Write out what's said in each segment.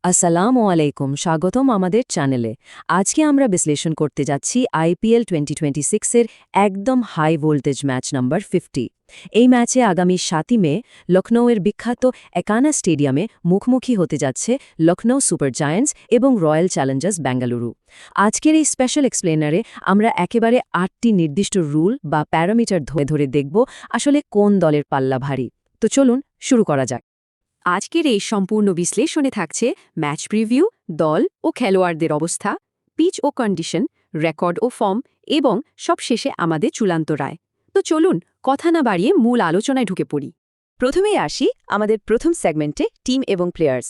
আসসালামু আলাইকুম, স্বাগতম আমাদের চ্যানেলে। আজকে আমরা বিশ্লেষণ করতে যাচ্ছি আইপিএল 2026-এর একদম হাই ভোল্টেজ ম্যাচ নাম্বার 50। এই ম্যাচে আগামী 7ই মে লখনৌয়ের বিখ্যাত একানা স্টেডিয়ামে মুখোমুখি হতে যাচ্ছে লখনৌ সুপার জায়ান্টস এবং রয়্যাল চ্যালেঞ্জার্স বেঙ্গালুরু। আজকের এই স্পেশাল এক্সপ্লেনারে আমরা একেবারে 8টি নির্দিষ্ট রুল বা প্যারামিটার ধরে ধরে দেখব আসলে কোন দলের পাল্লা ভারী। তো চলুন শুরু করা যাক। আজকের এই সম্পূর্ণ বিশ্লেষণে থাকছে ম্যাচ প্রিভিউ, দল ও খেলোয়াড়দের অবস্থা, পিচ ও কন্ডিশন, রেকর্ড ও ফর্ম এবং সবশেষে আমাদের চূড়ান্ত রায়। তো চলুন কথা না বাড়িয়ে মূল আলোচনায় ঢুকে পড়ি। প্রথমেই আসি আমাদের প্রথম সেগমেন্টে টিম এবং প্লেয়ার্স।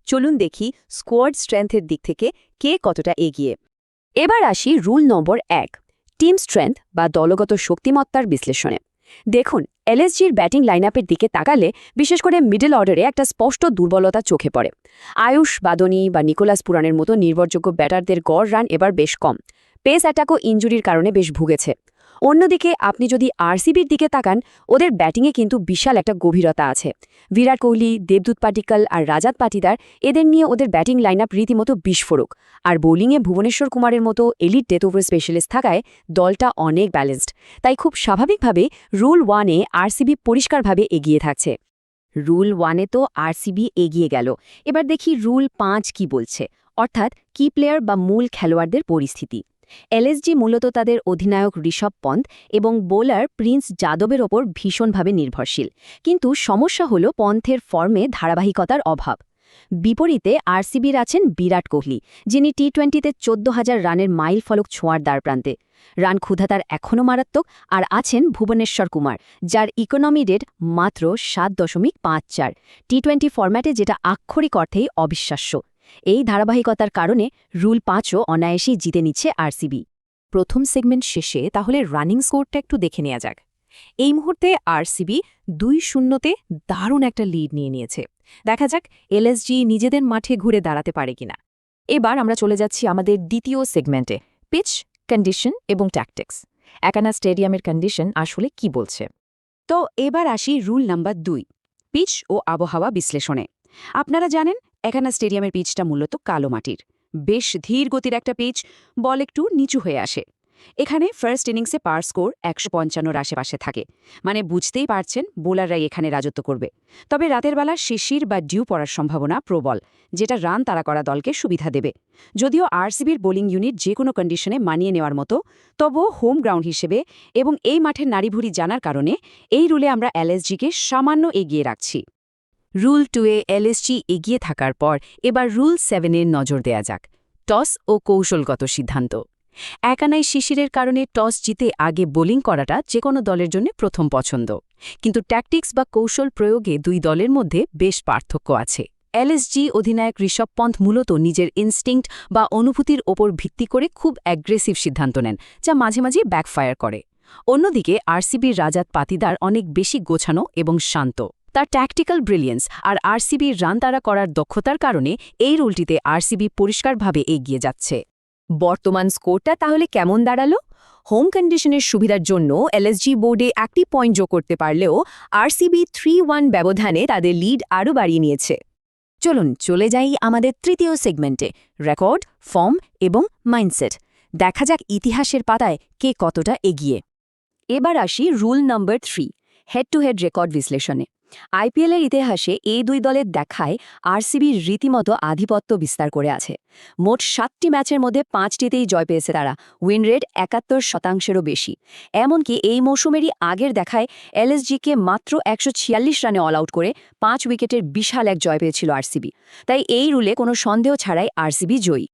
চলুন দেখি স্কোয়াড স্ট্রেংথের দিক থেকে কে কতটা এগিয়ে। এবার আসি রুল নম্বর 1, টিম স্ট্রেংথ বা দলগত শক্তিমত্তার বিশ্লেষণে। দেখুন, এলএসজির ব্যাটিং লাইনআপের দিকে তাকালে বিশেষ করে মিডল অর্ডারে একটা স্পষ্ট দুর্বলতা চোখে পড়ে। আয়ুষ বাদনী বা নিকোলাস পুরানের মতো নির্ভরযোগ্য ব্যাটারদের গড় রান এবার বেশ কম। পেস অ্যাটাকও ইনজুরির কারণে বেশ ভুগেছে। অন্যদিকে আপনি যদি আরসিবির দিকে তাকান, ওদের ব্যাটিংয়ে কিন্তু বিশাল একটা গভীরতা আছে। বিরাট কোহলি, দেবদূত পাটিক্কল আর রাজাত পাটিদার, এদের নিয়ে ওদের ব্যাটিং লাইনআপ রীতিমতো বিস্ফোরক। আর বোলিংয়ে ভুবনেশ্বর কুমারের মতো এলিট ডেথ ওভার স্পেশালিস্ট থাকায় দলটা অনেক ব্যালেন্সড। তাই খুব স্বাভাবিকভাবে রুল 1-এ আরসিবি পরিষ্কারভাবে এগিয়ে থাকছে। রুল 1-এ তো আরসিবি এগিয়ে গেল। এবার দেখি রুল 5 কি বলছে, অর্থাৎ কি প্লেয়ার বা মূল খেলোয়াড়দের পরিস্থিতি। এলএসজি মূলত তাদের অধিনায়ক ঋষভ পন্থ এবং বোলার প্রিন্স যাদবের ওপর ভীষণভাবে নির্ভরশীল। কিন্তু সমস্যা হল পন্থের ফর্মে ধারাবাহিকতার অভাব। বিপরীতে আরসিবির আছেন বিরাট কোহলি, যিনি টি-20-তে 14,000 রানের মাইল ফলক ছোঁয়ার দ্বারপ্রান্তে। রান ক্ষুধা তার এখনও মারাত্মক। আর আছেন ভুবনেশ্বর কুমার, যার ইকোনমি রেট মাত্র 7.54, টি-20 ফরম্যাটে, যেটা আক্ষরিক অর্থেই অবিশ্বাস্য। এই ধারাবাহিকতার কারণে রুল 5ও অনায়াসেই জিতে নিচ্ছে আরসিবি। প্রথম সেগমেন্ট শেষে তাহলে রানিং স্কোরটা একটু দেখে নেওয়া যাক। এই মুহূর্তে আরসিবি 2-0-তে দারুণ একটা লিড নিয়ে নিয়েছে। দেখা যাক এলএসজি নিজেদের মাঠে ঘুরে দাঁড়াতে পারে কিনা। এবার আমরা চলে যাচ্ছি আমাদের দ্বিতীয় সেগমেন্টে, পিচ, কন্ডিশন এবং ট্যাকটিক্স। একানা স্টেডিয়ামের কন্ডিশন আসলে কি বলছে। তো এবার আসি রুল নাম্বার 2, পিচ ও আবহাওয়া বিশ্লেষণে। আপনারা জানেন, একানা স্টেডিয়ামের পিচটা মূলত কালো মাটির। বেশ ধীর গতির একটা পিচ, বল একটু নিচু হয়ে আসে। এখানে ফার্স্ট ইনিংসে পার স্কোর 155-র আশেপাশে থাকে। মানে বুঝতেই পারছেন বোলাররাই এখানে রাজত্ব করবে। তবে রাতের বেলা শিশির বা ডিউ পড়ার সম্ভাবনা প্রবল, যেটা রান তাড়া করা দলকে সুবিধা দেবে। যদিও আরসিবির বোলিং ইউনিট যে কোনো কন্ডিশনে মানিয়ে নেওয়ার মতো, তবুও হোম গ্রাউন্ড হিসেবে এবং এই মাঠের নাড়িভুড়ি জানার কারণে এই রুলে আমরা এলএসজিকে সামান্য এগিয়ে রাখছি। রুল 2-এ এলএসজি এগিয়ে থাকার পর এবার রুল 7-এর নজর দেয়া যাক, টস ও কৌশলগত সিদ্ধান্ত। একানাই শিশিরের কারণে টস জিতে আগে বোলিং করাটা যে কোনো দলের জন্য প্রথম পছন্দ। কিন্তু ট্যাকটিক্স বা কৌশল প্রয়োগে দুই দলের মধ্যে বেশ পার্থক্য আছে। এলএসজি অধিনায়ক ঋষভ পন্থ মূলত নিজের ইনস্টিংক্ট বা অনুভূতির ওপর ভিত্তি করে খুব অ্যাগ্রেসিভ সিদ্ধান্ত নেন, যা মাঝে মাঝে ব্যাকফায়ার করে। অন্যদিকে আরসিবির রাজাত পাতিদার অনেক বেশি গোছানো এবং শান্ত। তার ট্যাকটিক্যাল ব্রিলিয়েন্স আর আরসিবির রান তাড়া করার দক্ষতার কারণে এই রুলটিতে আরসিবি পরিষ্কারভাবে এগিয়ে যাচ্ছে। বর্তমান স্কোরটা তাহলে কেমন দাঁড়ালো? হোম কন্ডিশনের সুবিধার জন্য এলএসজি বোর্ডে একটি পয়েন্ট যোগ করতে পারলেও আরসিবি 3-1 ব্যবধানে তাদের লিড আরও বাড়িয়ে নিয়েছে। চলুন চলে যাই আমাদের তৃতীয় সেগমেন্টে, রেকর্ড, ফর্ম এবং মাইন্ডসেট। দেখা যাক ইতিহাসের পাতায় কে কতটা এগিয়ে। এবার আসি rule number 3, head to head record বিশ্লেষণে। আইপিএলের ইতিহাসে এই দুই দলের দেখায় আরসিবির রীতিমতো আধিপত্য বিস্তার করে আছে। মোট 7টি ম্যাচের মধ্যে 5টিতেই জয় পেয়েছে তারা, উইন রেট 71%-এরও বেশি। এমনকি এই মৌসুমেরই আগের দেখায় এলএসজিকে মাত্র 146 রানে অল আউট করে 5 উইকেটের বিশাল এক জয় পেয়েছিল আরসিবি। তাই এই রুলে কোনো সন্দেহ ছাড়াই আরসিবি জয়ী।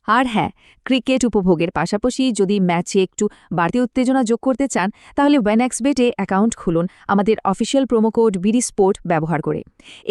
আর হ্যাঁ, ক্রিকেট উপভোগের পাশাপাশি যদি ম্যাচে একটু বাড়তি উত্তেজনা যোগ করতে চান, তাহলে ওয়েনএক্সবেটে অ্যাকাউন্ট খুলুন আমাদের official promo code BD sport ব্যবহার করে।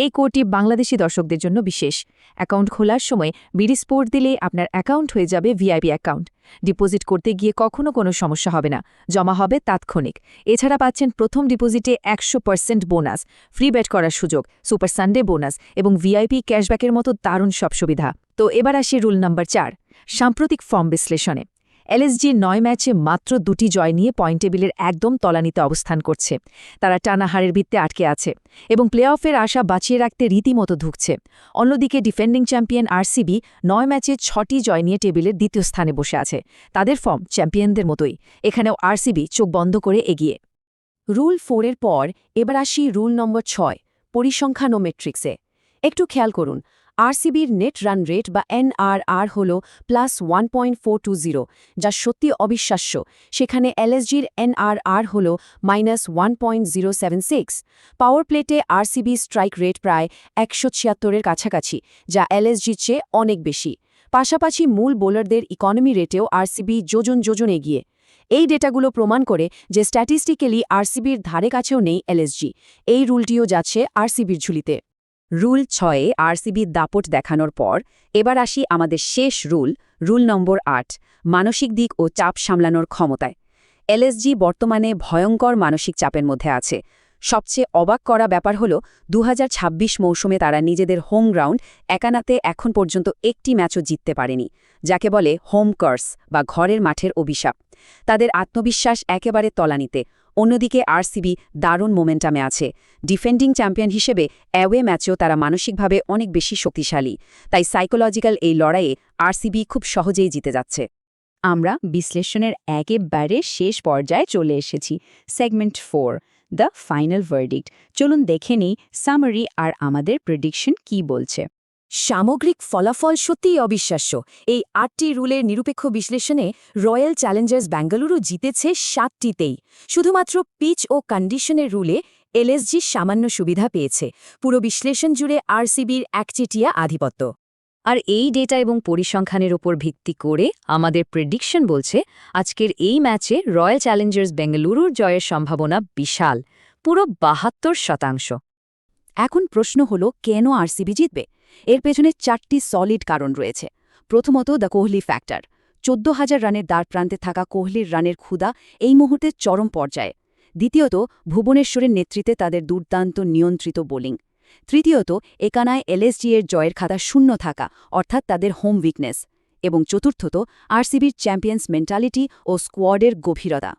এই কোডটি বাংলাদেশি দর্শকদের জন্য বিশেষ। অ্যাকাউন্ট খোলার সময় বিডি স্পোর্ট দিলে আপনার অ্যাকাউন্ট হয়ে যাবে ভিআইপি অ্যাকাউন্ট। ডিপোজিট করতে গিয়ে কখনো কোনো সমস্যা হবে না, জমা হবে তাৎক্ষণিক। এছাড়া পাচ্ছেন প্রথম ডিপোজিটে 100% বোনাস, ফ্রি বেট করার সুযোগ, সুপার সানডে বোনাস এবং ভিআইপি ক্যাশব্যাকের মতো দারুণ সব সুবিধা। তো এবার আসি রুল নাম্বার 4, সাম্প্রতিক ফর্ম বিশ্লেষণে। এলএসজি 9 ম্যাচে মাত্র 2টি জয় নিয়ে পয়েন্ট টেবিলের একদম তলানিতে অবস্থান করছে। তারা টানা হারের বৃত্তে আটকে আছে এবং প্লে অফের আশা বাঁচিয়ে রাখতে রীতিমতো ধুঁকছে। অন্যদিকে ডিফেন্ডিং চ্যাম্পিয়ন আরসিবি 9 ম্যাচে 6টি জয় নিয়ে টেবিলের দ্বিতীয় স্থানে বসে আছে। তাদের ফর্ম চ্যাম্পিয়নদের মতোই, এখানেও আরসিবি চোখ বন্ধ করে এগিয়ে। রুল 4 এর পর এবার আসি রুল নম্বর 6, পরিসংখ্যান ও মেট্রিক্সে। একটু খেয়াল করুন, আরসিবির নেট রান রেট বা NRR হল +1.420, যা সত্যি অবিশ্বাস্য। সেখানে এলএসজির NRR হল -1.076। পাওয়ার প্লেটে আরসিবি স্ট্রাইক রেট প্রায় 176-এর কাছাকাছি, যা এলএসজির চেয়ে অনেক বেশি। পাশাপাশি মূল বোলারদের ইকোনমি রেটেও আরসিবি যোজন এগিয়ে। এই ডেটাগুলো প্রমাণ করে যে স্ট্যাটিস্টিক্যালি আরসিবির ধারে কাছেও নেই এলএসজি। এই রুলটিও যাচ্ছে আরসিবির ঝুলিতে। রুল 6-এ আরসিবির দাপট দেখানোর পর এবার আসি আমাদের শেষ রুল নম্বর 8, মানসিক দিক ও চাপ সামলানোর ক্ষমতায়। এলএসজি বর্তমানে ভয়ঙ্কর মানসিক চাপের মধ্যে আছে। সবচেয়ে অবাক করা ব্যাপার হল 2026 মৌসুমে তারা নিজেদের হোম গ্রাউন্ড একানাতে এখন পর্যন্ত একটি ম্যাচও জিততে পারেনি, যাকে বলে হোম কার্স বা ঘরের মাঠের অভিশাপ। তাদের আত্মবিশ্বাস একেবারে তলানিতে। অন্যদিকে আরসিবি দারুণ মোমেন্টামে আছে। ডিফেন্ডিং চ্যাম্পিয়ন হিসেবে অ্যাওয়ে ম্যাচেও তারা মানসিকভাবে অনেক বেশি শক্তিশালী। তাই সাইকোলজিক্যাল এই লড়াইয়ে আরসিবি খুব সহজেই জিতে যাচ্ছে। আমরা বিশ্লেষণের একেবারে শেষ পর্যায়ে চলে এসেছি, সেগমেন্ট 4, দ্য ফাইনাল ভার্ডিক্ট। চলুন দেখে নিই সামারি আর আমাদের প্রেডিকশন কি বলছে। সামগ্রিক ফলাফল সত্যিই অবিশ্বাস্য। এই 8টি রুলের নিরপেক্ষ বিশ্লেষণে রয়্যাল চ্যালেঞ্জার্স বেঙ্গালুরু জিতেছে 7টিতেই। শুধুমাত্র পিচ ও কন্ডিশনের রুলে এলএসজি সামান্য সুবিধা পেয়েছে। পুরো বিশ্লেষণ জুড়ে আরসিবির একচেটিয়া আধিপত্য। আর এই ডেটা এবং পরিসংখ্যানের উপর ভিত্তি করে আমাদের প্রেডিকশন বলছে আজকের এই ম্যাচে রয়্যাল চ্যালেঞ্জার্স বেঙ্গালুরুর জয়ের সম্ভাবনা বিশাল, পুরো 72%। এখন প্রশ্ন হল, কেন আরসিবি জিতবে? এর পেছনে 4টি সলিড কারণ রয়েছে। প্রথমত, দ্য কোহলি ফ্যাক্টর। 14,000 রানের দ্বারপ্রান্তে থাকা কোহলির রানের ক্ষুধা এই মুহূর্তে চরম পর্যায়ে। দ্বিতীয়ত, ভুবনেশ্বরের নেতৃত্বে তাদের দুর্দান্ত নিয়ন্ত্রিত বোলিং। তৃতীয়ত, একানায় এলএসজি এর জয়ের খাতা শূন্য থাকা, অর্থাৎ তাদের হোম উইকনেস। এবং চতুর্থত, আরসিবির চ্যাম্পিয়ন্স মেন্টালিটি ও স্কোয়াডের গভীরতা।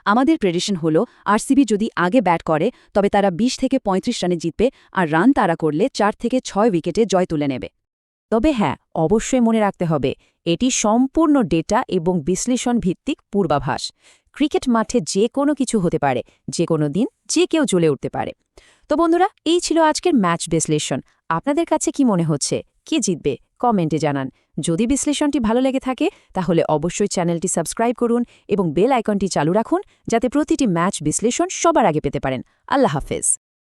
আমাদের প্রেডিকশন হল, আরসিবি যদি আগে ব্যাট করে তবে তারা 20 থেকে 35 রানে জিতবে, আর রান তাড়া করলে 4 থেকে 6 উইকেটে জয় তুলে নেবে। তবে হ্যাঁ, অবশ্যই মনে রাখতে হবে, এটি সম্পূর্ণ ডেটা এবং বিশ্লেষণ ভিত্তিক পূর্বাভাস। ক্রিকেট মাঠে যে কোনো কিছু হতে পারে, যে কোনো দিন যে কেউ জ্বলে উঠতে পারে। তো বন্ধুরা, এই ছিল আজকের ম্যাচ বিশ্লেষণ। আপনাদের কাছে কি মনে হচ্ছে, কে জিতবে? কমেন্টে জানান। যদি বিশ্লেষণটি ভালো লেগে থাকে তাহলে অবশ্যই চ্যানেলটি সাবস্ক্রাইব করুন এবং বেল আইকনটি চালু রাখুন, যাতে প্রতিটি ম্যাচ বিশ্লেষণ সবার আগে পেতে পারেন। আল্লাহ হাফেজ।